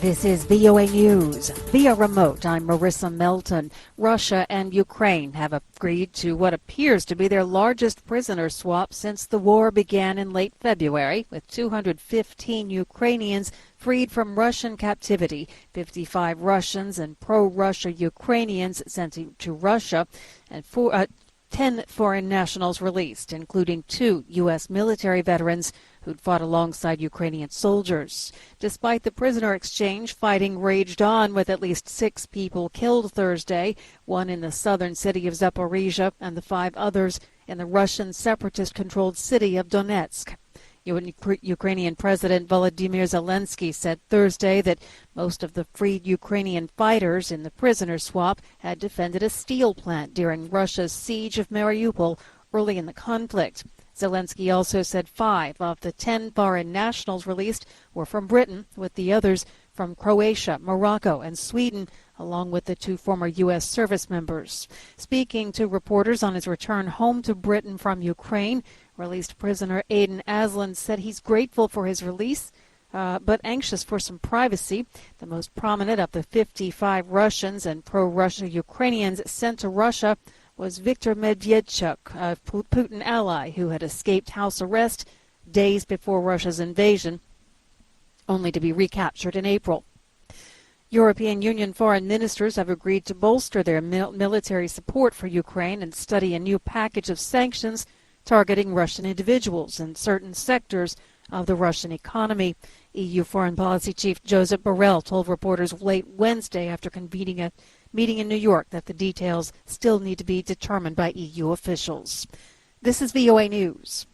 This is VOA News. Via remote, I'm Marissa Melton. Russia and Ukraine have agreed to what appears to be their largest prisoner swap since the war began in late February, with 215 Ukrainians freed from Russian captivity, 55 Russians and pro-Russia Ukrainians sent to Russia, and 10 foreign nationals released, including 2 U.S. military veterans who'd fought alongside Ukrainian soldiers. Despite the prisoner exchange, fighting raged on with at least 6 people killed Thursday, 1 in the southern city of Zaporizhia and the 5 others in the Russian separatist-controlled city of Donetsk. Ukrainian President Volodymyr Zelensky said Thursday that most of the freed Ukrainian fighters in the prisoner swap had defended a steel plant during Russia's siege of Mariupol early in the conflict. Zelensky also said 5 of the 10 foreign nationals released were from Britain, with the others from Croatia, Morocco, and Sweden, along with the 2 former U.S. service members. Speaking to reporters on his return home to Britain from Ukraine, released prisoner Aiden Aslan said he's grateful for his release, but anxious for some privacy. The most prominent of the 55 Russians and pro-Russia Ukrainians sent to Russia was Viktor Medvedchuk, a Putin ally who had escaped house arrest days before Russia's invasion, only to be recaptured in April. European Union foreign ministers have agreed to bolster their military support for Ukraine and study a new package of sanctions targeting Russian individuals in certain sectors of the Russian economy. EU Foreign Policy Chief Josep Borrell told reporters late Wednesday after convening a meeting in New York that the details still need to be determined by EU officials. This is VOA News.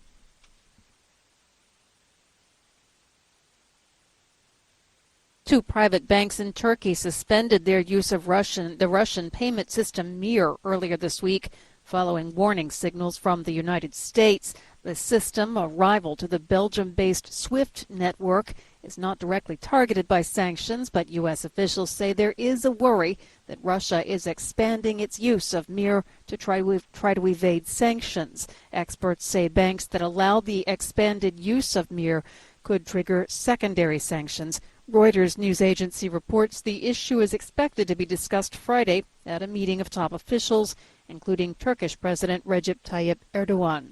Two private banks in Turkey suspended their use of the Russian payment system Mir earlier this week, following warning signals from the United States. The system, a rival to the Belgium-based SWIFT network, is not directly targeted by sanctions, but U.S. officials say there is a worry that Russia is expanding its use of Mir to try to evade sanctions. Experts say banks that allow the expanded use of Mir could trigger secondary sanctions. Reuters news agency reports the issue is expected to be discussed Friday at a meeting of top officials, including Turkish President Recep Tayyip Erdogan.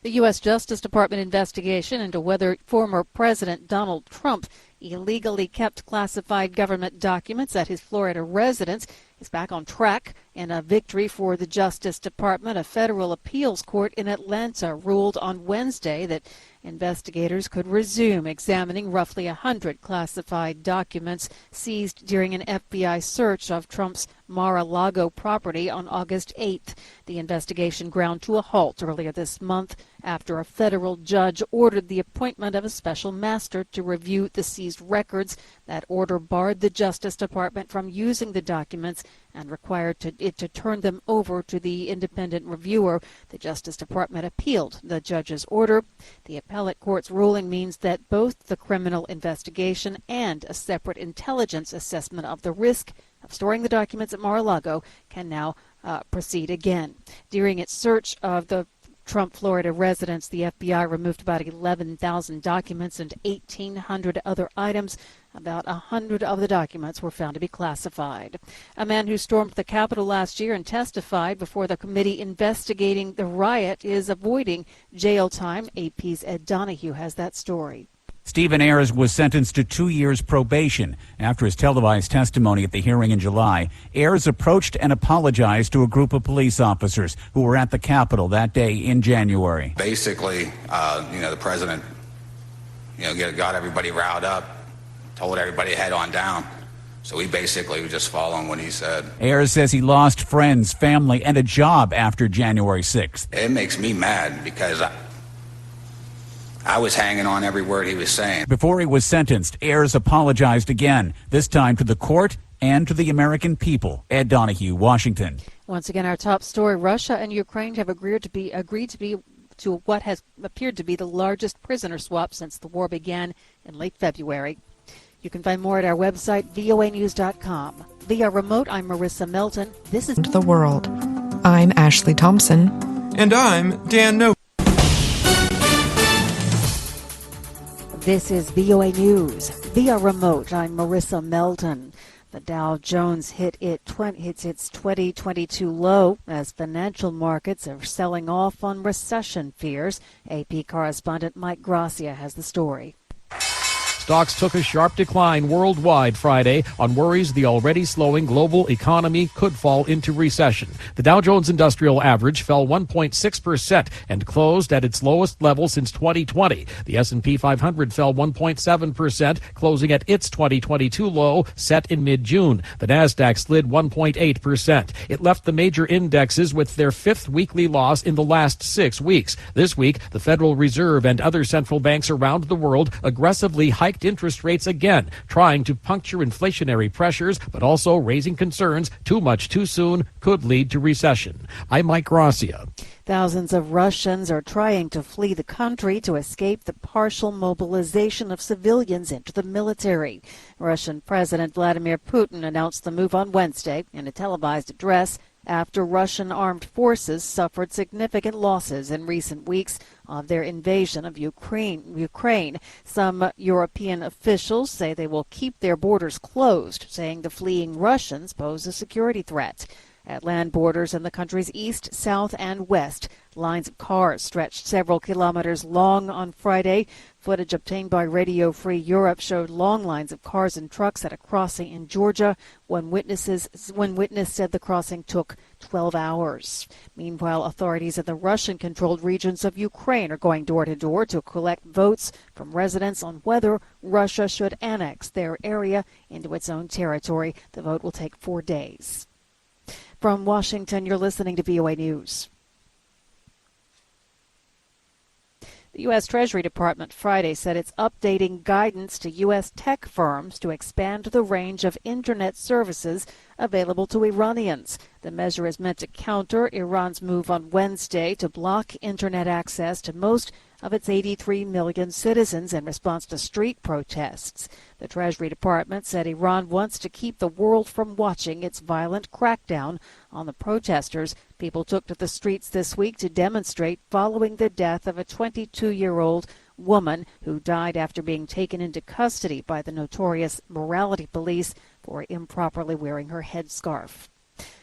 The U.S. Justice Department investigation into whether former President Donald Trump illegally kept classified government documents at his Florida residence is back on track. In a victory for the Justice Department, a federal appeals court in Atlanta ruled on Wednesday that investigators could resume examining roughly 100 classified documents seized during an FBI search of Trump's Mar-a-Lago property on August 8th. The investigation ground to a halt earlier this month after a federal judge ordered the appointment of a special master to review the seized records. That order barred the Justice Department from using the documents and required it to turn them over to the independent reviewer. The Justice Department appealed the judge's order. The appellate court's ruling means that both the criminal investigation and a separate intelligence assessment of the risk of storing the documents at Mar-a-Lago can now proceed again. During its search of the Trump Florida residence, the FBI removed about 11,000 documents and 1,800 other items. About 100 of the documents were found to be classified. A man who stormed the Capitol last year and testified before the committee investigating the riot is avoiding jail time. AP's Ed Donahue has that story. Stephen Ayers was sentenced to 2 years probation. After his televised testimony at the hearing in July, Ayers approached and apologized to a group of police officers who were at the Capitol that day in January. Basically, the president, got everybody riled up, told everybody to head on down. So we basically were just following what he said. Ayers says he lost friends, family, and a job after January 6th. It makes me mad because I was hanging on every word he was saying. Before he was sentenced, Ayers apologized again, this time to the court and to the American people. Ed Donahue, Washington. Once again, our top story, Russia and Ukraine have agreed to what has appeared to be the largest prisoner swap since the war began in late February. You can find more at our website, voanews.com. Via remote, I'm Marissa Melton. This is The World. I'm Ashley Thompson. And I'm Dan No. This is VOA News. Via remote, I'm Marissa Melton. The Dow Jones hits its 2022 low as financial markets are selling off on recession fears. AP correspondent Mike Gracia has the story. Stocks took a sharp decline worldwide Friday on worries the already slowing global economy could fall into recession. The Dow Jones Industrial Average fell 1.6% and closed at its lowest level since 2020. The S&P 500 fell 1.7%, closing at its 2022 low set in mid-June. The Nasdaq slid 1.8%. It left the major indexes with their fifth weekly loss in the last 6 weeks. This week, the Federal Reserve and other central banks around the world aggressively hiked interest rates again, trying to puncture inflationary pressures, but also raising concerns too much too soon could lead to recession. I'm Mike Gracia. Thousands of Russians are trying to flee the country to escape the partial mobilization of civilians into the military. Russian President Vladimir Putin announced the move on Wednesday in a televised address after Russian armed forces suffered significant losses in recent weeks of their invasion of Ukraine. Some European officials say they will keep their borders closed, saying the fleeing Russians pose a security threat. At land borders in the country's east, south, and west, lines of cars stretched several kilometers long on Friday. Footage obtained by Radio Free Europe showed long lines of cars and trucks at a crossing in Georgia. One witness said the crossing took 12 hours. Meanwhile, authorities in the Russian-controlled regions of Ukraine are going door-to-door to collect votes from residents on whether Russia should annex their area into its own territory. The vote will take 4 days. From Washington, you're listening to VOA News. The U.S. Treasury Department Friday said it's updating guidance to U.S. tech firms to expand the range of Internet services available to Iranians. The measure is meant to counter Iran's move on Wednesday to block Internet access to most of its 83 million citizens in response to street protests. The Treasury Department said Iran wants to keep the world from watching its violent crackdown on the protesters. People took to the streets this week to demonstrate following the death of a 22-year-old woman who died after being taken into custody by the notorious morality police for improperly wearing her headscarf.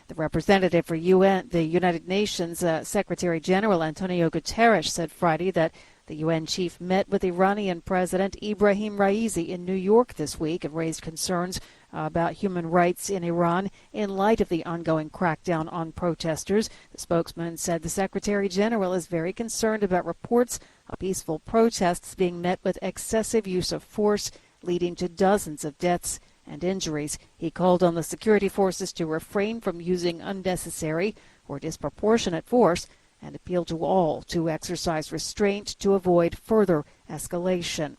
The representative for the United Nations Secretary General Antonio Guterres said Friday that the UN chief met with Iranian President Ibrahim Raisi in New York this week and raised concerns about human rights in Iran in light of the ongoing crackdown on protesters. The spokesman said the Secretary General is very concerned about reports of peaceful protests being met with excessive use of force, leading to dozens of deaths and injuries. He called on the security forces to refrain from using unnecessary or disproportionate force and appealed to all to exercise restraint to avoid further escalation.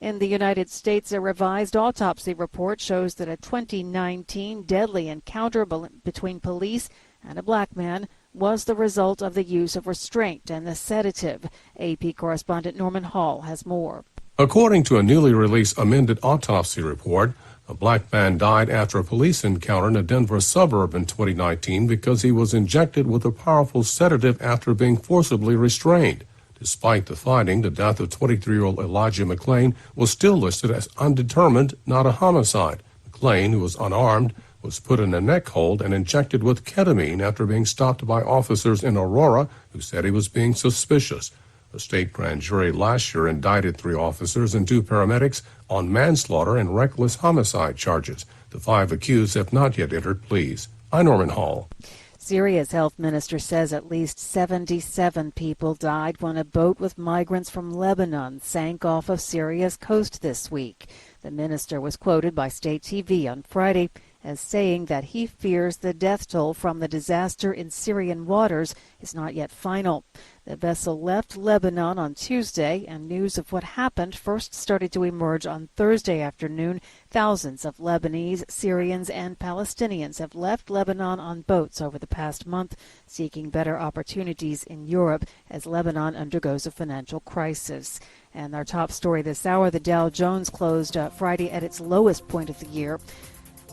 In the United States, a revised autopsy report shows that a 2019 deadly encounter between police and a black man was the result of the use of restraint and the sedative. AP correspondent Norman Hall has more. According to a newly released amended autopsy report, a black man died after a police encounter in a Denver suburb in 2019 because he was injected with a powerful sedative after being forcibly restrained. Despite the finding, the death of 23-year-old Elijah McClain was still listed as undetermined, not a homicide. McClain, who was unarmed, was put in a neck hold and injected with ketamine after being stopped by officers in Aurora who said he was being suspicious. The state grand jury last year indicted 3 officers and 2 paramedics on manslaughter and reckless homicide charges. The 5 accused have not yet entered pleas. I'm Norman Hall. Syria's health minister says at least 77 people died when a boat with migrants from Lebanon sank off of Syria's coast this week. The minister was quoted by state TV on Friday as saying that he fears the death toll from the disaster in Syrian waters is not yet final. The vessel left Lebanon on Tuesday, and news of what happened first started to emerge on Thursday afternoon. Thousands of Lebanese, Syrians, and Palestinians have left Lebanon on boats over the past month, seeking better opportunities in Europe as Lebanon undergoes a financial crisis. And our top story this hour, the Dow Jones closed Friday at its lowest point of the year.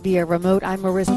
Via remote, I'm Marissa.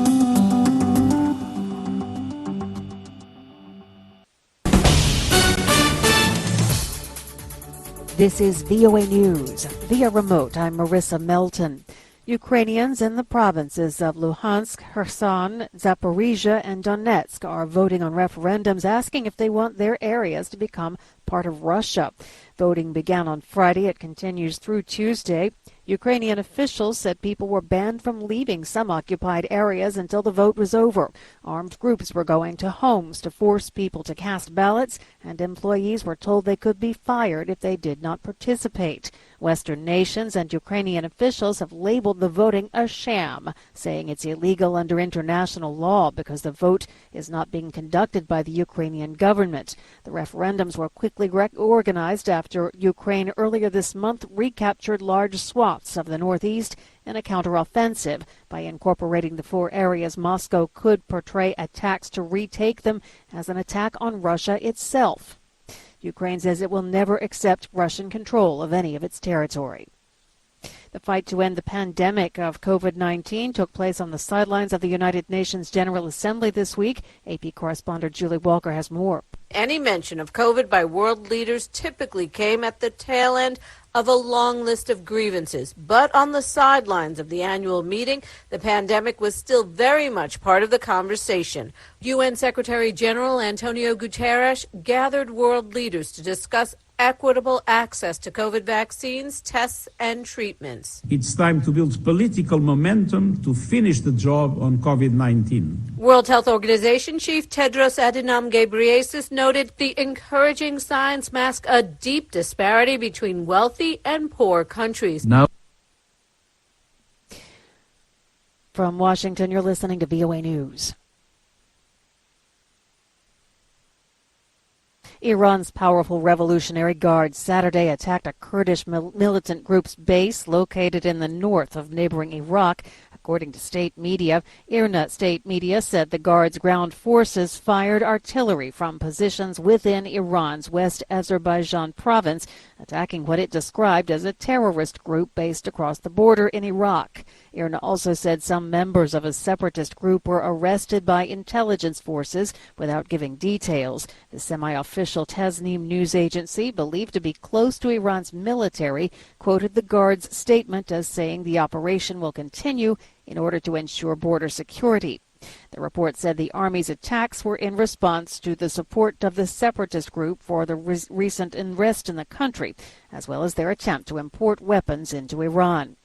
This is VOA News. Via remote, I'm Marissa Melton. Ukrainians in the provinces of Luhansk, Kherson, Zaporizhia, and Donetsk are voting on referendums asking if they want their areas to become part of Russia. Voting began on Friday. It continues through Tuesday. Ukrainian officials said people were banned from leaving some occupied areas until the vote was over. Armed groups were going to homes to force people to cast ballots, and employees were told they could be fired if they did not participate. Western nations and Ukrainian officials have labeled the voting a sham, saying it's illegal under international law because the vote is not being conducted by the Ukrainian government. The referendums were quickly organized after Ukraine earlier this month recaptured large swaths of the northeast in a counteroffensive. By incorporating the four areas, Moscow could portray attacks to retake them as an attack on Russia itself. Ukraine says it will never accept Russian control of any of its territory. The fight to end the pandemic of COVID-19 took place on the sidelines of the United Nations General Assembly this week. AP correspondent Julie Walker has more. Any mention of COVID by world leaders typically came at the tail end of a long list of grievances. But on the sidelines of the annual meeting, the pandemic was still very much part of the conversation. UN Secretary General Antonio Guterres gathered world leaders to discuss equitable access to COVID vaccines, tests, and treatments. It's time to build political momentum to finish the job on COVID-19. World Health Organization Chief Tedros Adhanom Ghebreyesus noted the encouraging signs mask a deep disparity between wealthy and poor countries. Now, from Washington, you're listening to VOA News. Iran's powerful Revolutionary Guard Saturday attacked a Kurdish militant group's base located in the north of neighboring Iraq. According to state media, IRNA state media said the Guard's ground forces fired artillery from positions within Iran's West Azerbaijan province, attacking what it described as a terrorist group based across the border in Iraq. IRNA also said some members of a separatist group were arrested by intelligence forces without giving details. The semi-official Tasnim news agency, believed to be close to Iran's military, quoted the Guard's statement as saying the operation will continue in order to ensure border security. The report said the Army's attacks were in response to the support of the separatist group for the recent unrest in the country, as well as their attempt to import weapons into Iran.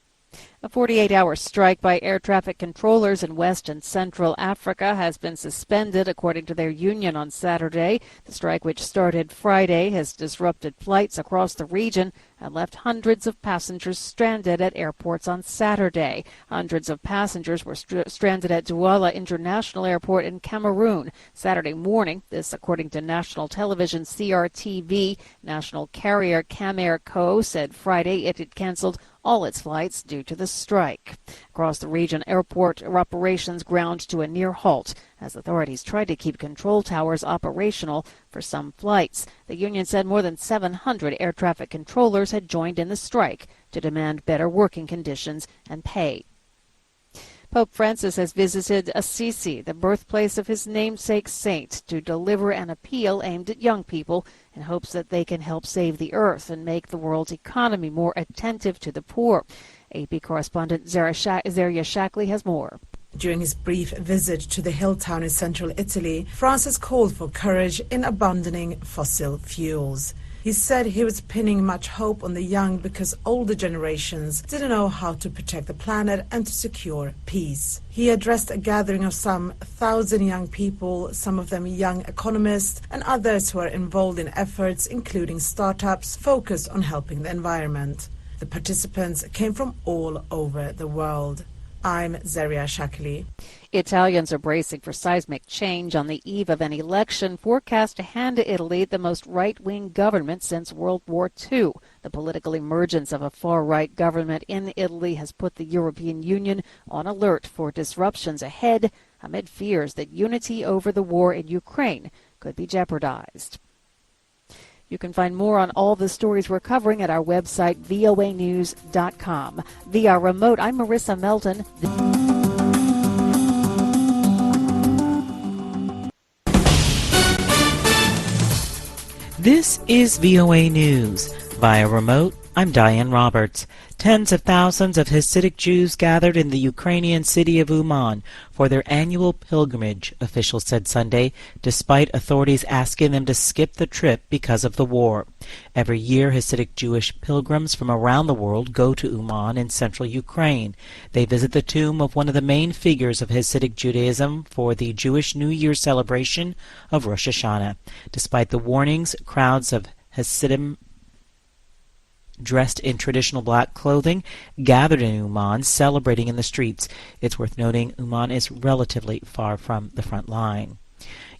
A 48-hour strike by air traffic controllers in West and Central Africa has been suspended, according to their union, on Saturday. The strike, which started Friday, has disrupted flights across the region and left hundreds of passengers stranded at airports on Saturday. Hundreds of passengers were stranded at Douala International Airport in Cameroon Saturday morning. This, according to national television CRTV. National carrier Camair Co. said Friday it had canceled all its flights due to the strike. Across the region, airport operations ground to a near halt as authorities tried to keep control towers operational for some flights. The union said more than 700 air traffic controllers had joined in the strike to demand better working conditions and pay. Pope Francis has visited Assisi, the birthplace of his namesake saint, to deliver an appeal aimed at young people in hopes that they can help save the earth and make the world's economy more attentive to the poor. AP correspondent Zaria Shackley has more. During his brief visit to the hill town in central Italy, Francis called for courage in abandoning fossil fuels. He said he was pinning much hope on the young because older generations didn't know how to protect the planet and to secure peace. He addressed a gathering of some 1,000 young people, some of them young economists, and others who are involved in efforts, including startups, focused on helping the environment. The participants came from all over the world. I'm Zaria Shackley. Italians are bracing for seismic change on the eve of an election forecast to hand to Italy the most right-wing government since World War II. The political emergence of a far-right government in Italy has put the European Union on alert for disruptions ahead amid fears that unity over the war in Ukraine could be jeopardized. You can find more on all the stories we're covering at our website, voanews.com. Via remote, I'm Marissa Melton. This is VOA News. Via remote, I'm Diane Roberts. Tens of thousands of Hasidic Jews gathered in the Ukrainian city of Uman for their annual pilgrimage, officials said Sunday, despite authorities asking them to skip the trip because of the war. Every year, Hasidic Jewish pilgrims from around the world go to Uman in central Ukraine. They visit the tomb of one of the main figures of Hasidic Judaism for the Jewish New Year celebration of Rosh Hashanah. Despite the warnings, crowds of Hasidim dressed in traditional black clothing gathered in Uman, celebrating in the streets. It's worth noting Uman is relatively far from the front line.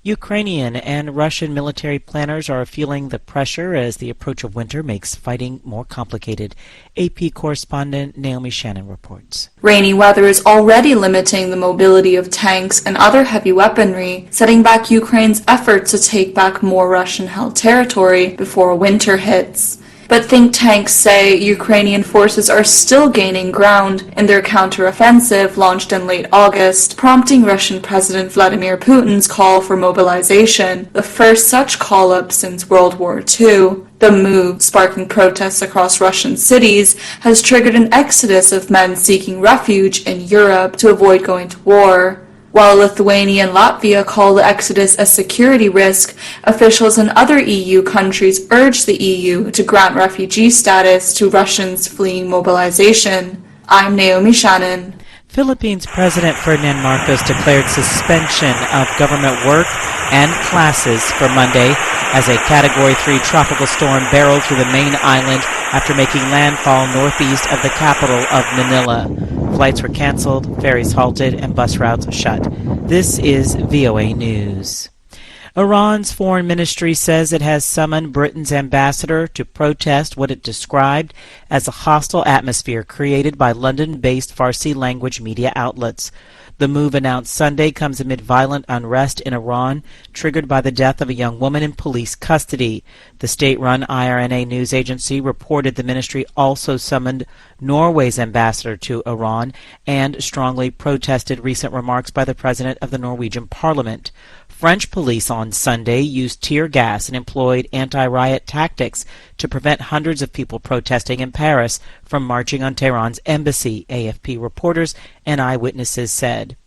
Ukrainian and Russian military planners are feeling the pressure as the approach of winter makes fighting more complicated. AP correspondent Naomi Shannon reports. Rainy weather is already limiting the mobility of tanks and other heavy weaponry, setting back Ukraine's effort to take back more Russian-held territory before winter hits. But think tanks say Ukrainian forces are still gaining ground in their counteroffensive launched in late August, prompting Russian President Vladimir Putin's call for mobilization, the first such call-up since World War II. The move, sparking protests across Russian cities, has triggered an exodus of men seeking refuge in Europe to avoid going to war. While Lithuania and Latvia call the exodus a security risk, officials in other EU countries urge the EU to grant refugee status to Russians fleeing mobilization. I'm Naomi Shannon. Philippines President Ferdinand Marcos declared suspension of government work and classes for Monday as a Category 3 tropical storm barreled through the main island after making landfall northeast of the capital of Manila. Flights were canceled, ferries halted, and bus routes shut. This is VOA News. Iran's foreign ministry says it has summoned Britain's ambassador to protest what it described as a hostile atmosphere created by London-based Farsi-language media outlets. The move announced Sunday comes amid violent unrest in Iran, triggered by the death of a young woman in police custody. The state-run IRNA news agency reported the ministry also summoned Norway's ambassador to Iran and strongly protested recent remarks by the president of the Norwegian parliament. French police on Sunday used tear gas and employed anti-riot tactics to prevent hundreds of people protesting in Paris from marching on Tehran's embassy, AFP reporters and eyewitnesses said.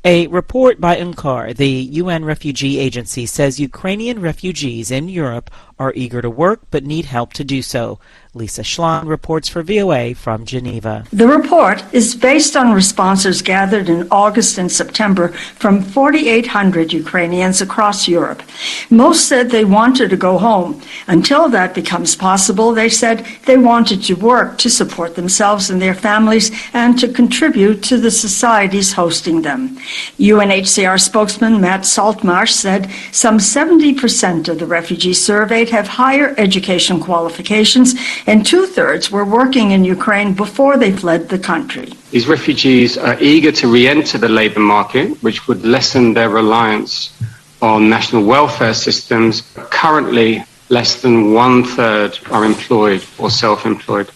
A report by UNCAR, the UN refugee agency, says Ukrainian refugees in Europe are eager to work but need help to do so. Lisa Schlein reports for VOA from Geneva. The report is based on responses gathered in August and September from 4,800 Ukrainians across Europe. Most said they wanted to go home. Until that becomes possible, they said they wanted to work to support themselves and their families and to contribute to the societies hosting them. UNHCR spokesman Matt Saltmarsh said some 70% of the refugees surveyed have higher education qualifications, and two-thirds were working in Ukraine before they fled the country. These refugees are eager to re-enter the labour market, which would lessen their reliance on national welfare systems. Currently, less than one-third are employed or self-employed.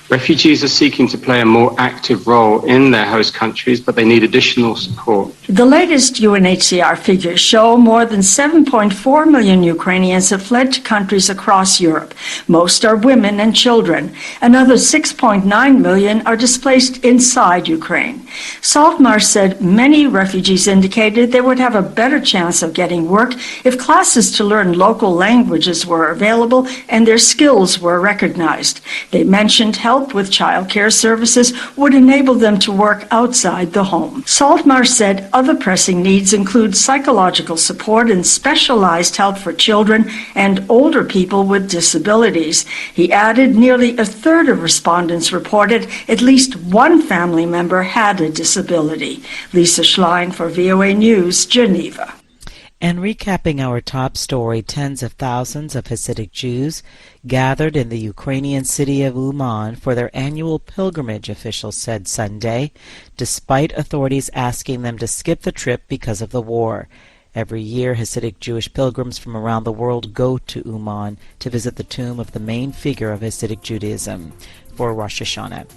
Refugees are seeking to play a more active role in their host countries, but they need additional support. The latest UNHCR figures show more than 7.4 million Ukrainians have fled to countries across Europe. Most are women and children. Another 6.9 million are displaced inside Ukraine. Saltmarsh said many refugees indicated they would have a better chance of getting work if classes to learn local languages were available and their skills were recognized. They mentioned help with childcare services would enable them to work outside the home. Saltmarsh said other pressing needs include psychological support and specialized help for children and older people with disabilities. He added nearly a third of respondents reported at least one family member had a disability. Lisa Schlein for VOA News, Geneva. And recapping our top story, tens of thousands of Hasidic Jews gathered in the Ukrainian city of Uman for their annual pilgrimage, officials said Sunday, despite authorities asking them to skip the trip because of the war. Every year, Hasidic Jewish pilgrims from around the world go to Uman to visit the tomb of the main figure of Hasidic Judaism for Rosh Hashanah.